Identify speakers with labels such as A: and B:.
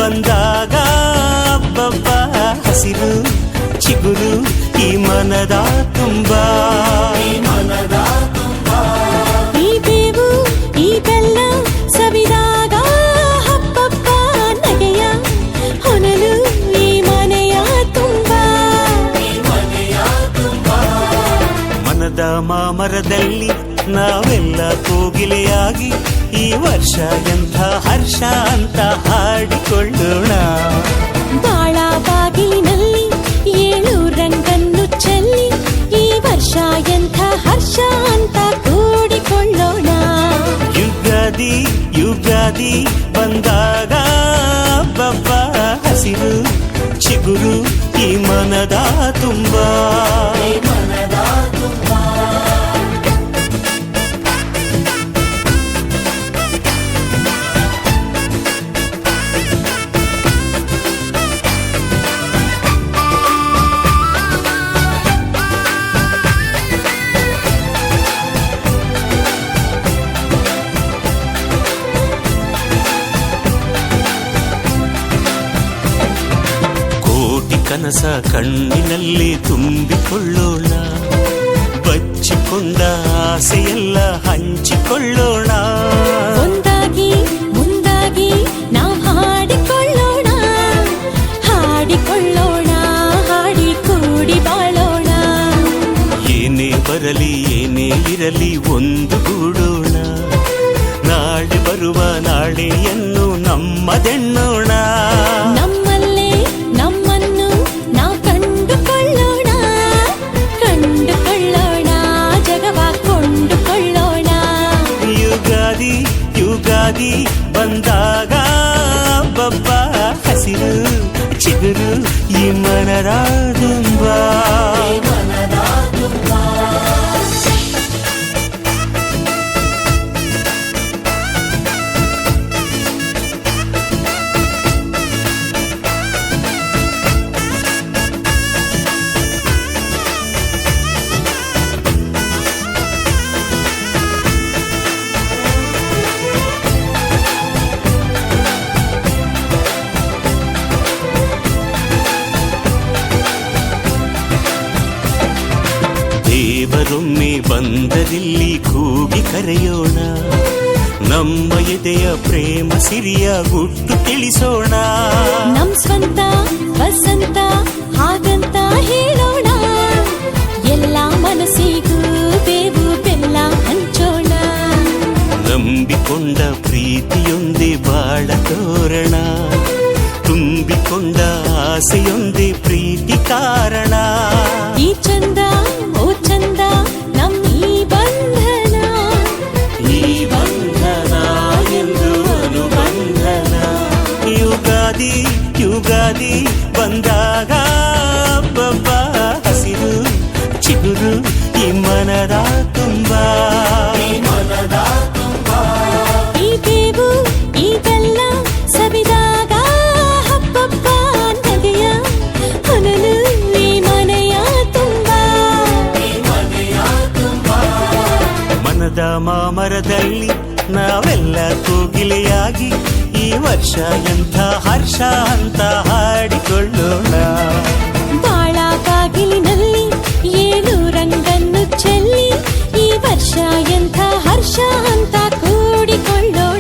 A: ಬಂದಾಗ ಅಬ್ಬಬ್ಬ ಹಸಿರು ಚಿಗುರು ಈ ಮನದ ತುಂಬ
B: ಈ ಬೇವು ಈ ಬೆಲ್ಲ ಸವಿದಾಗ ಹಬ್ಬಬ್ಬ ನಗೆಯ ಹೊನಲು ಈ ಮನೆಯ ತುಂಬ
A: ಮನದ ಮಾಮರದಲ್ಲಿ ನಾವೆಲ್ಲ ಕೋಗಿಲೆಯಾಗಿ ಈ ವರ್ಷ ಎಂಥ ಹರ್ಷ ಅಂತ ಹಾಡಿಕೊಳ್ಳೋಣ.
B: ಬಾಳ ಬಾಗಿಲಿನಲ್ಲಿ 7 ರಂಗನ್ನು ಚೆಲ್ಲಿ ಈ ವರ್ಷ ಎಂಥ ಹರ್ಷ ಅಂತ ಕೂಡಿಕೊಳ್ಳೋಣ.
A: ಯುಗಾದಿ ಯುಗಾದಿ ಬಂದಾಗ ಅಬ್ಬಬ್ಬ ಹಸಿರು ಚಿಗುರು ಈ ಮನದ ತುಂಬ ಕನಸ ಕಣ್ಣಿನಲ್ಲಿ ತುಂಬಿಕೊಳ್ಳೋಣ, ಬಚ್ಚಿಕೊಂಡ ಆಸೆಯೆಲ್ಲ ಹಂಚಿಕೊಳ್ಳೋಣ.
B: ಒಂದಾಗಿ ಮುಂದಾಗಿ ನಾವು ಹಾಡಿಕೊಳ್ಳೋಣ, ಹಾಡಿಕೊಳ್ಳೋಣ, ಹಾಡಿ ಕೂಡಿ ಬಾಳೋಣ.
A: ಏನೇ ಬರಲಿ ಏನೇ ಇರಲಿ ಒಂದುಗೂಡೋಣ, ನಾಳೆ ಬರುವ ನಾಳೆಯನ್ನು ನಮ್ಮದೆನ್ನೋಣ. ಯುಗಾದಿ ಬಂದಾಗ ಅಬ್ಬಬ್ಬ ಹಸಿರು ಚಿಗುರು ಈ ಮನದ ತುಂಬ ದೇವರೊಮ್ಮೆ ಬಂದರಿಲ್ಲಿ ಕೂಗಿ ಕರೆಯೋಣ, ನಮ್ಮ ಎದೆಯ ಪ್ರೇಮ ಸಿರಿಯ ಗುಟ್ಟು ತಿಳಿಸೋಣ.
B: ನಮ್ ಸ್ವಂತ ವಸಂತ ಹಾಗಂತ ಹೇಳೋಣ, ಎಲ್ಲ ಮನಸ್ಸಿಗೂ ಬೇವು ಬೆಲ್ಲ ಹಂಚೋಣ.
A: ನಂಬಿಕೊಂಡ ಪ್ರೀತಿಯೊಂದೇ ಬಾಳ ತೋರಣ, ತುಂಬಿಕೊಂಡ ಆಸೆಯೊಂದೇ ಪ್ರೀತಿ ಕಾರಣ.
B: ಈ ಚಂದ ಓ ಚಂದ ನಮ್ ಈ ಬಂಧನ,
A: ಈ ಬಂಧನ ಎಂದು ಅನುಬಂಧನ. ಯುಗಾದಿ ಯುಗಾದಿ ಬಂದಾಗ ಅಬ್ಬಬ್ಬ ಹಸಿರು ಚಿಗುರು ಈ ಮನದ ತುಂಬ
B: ಈ ಬೇವು ಈ ಬೆಲ್ಲ ಸವಿದಾಗ ಹಬ್ಬಬ್ಬ ನಗೆಯ ಹೊನಲು ಈ ಮನೆಯ ತುಂಬ.
A: ಮನದ ಮಾಮರದಲ್ಲಿ ನಾವೆಲ್ಲ ಕೋಗಿಲೆಯಾಗಿ ಈ ವರ್ಷ ಎಂಥ ಹರ್ಷ ಅಂತ ಹಾಡಿಕೊಳ್ಳೋಣ.
B: ಬಾಳ ಬಾಗಿಲಿನಲ್ಲಿ 7 ರಂಗನ್ನು ಚೆಲ್ಲಿ ಈ ವರ್ಷ ಎಂಥ ಹರ್ಷ ಅಂತ ಕೂಡಿಕೊಳ್ಳೋಣ.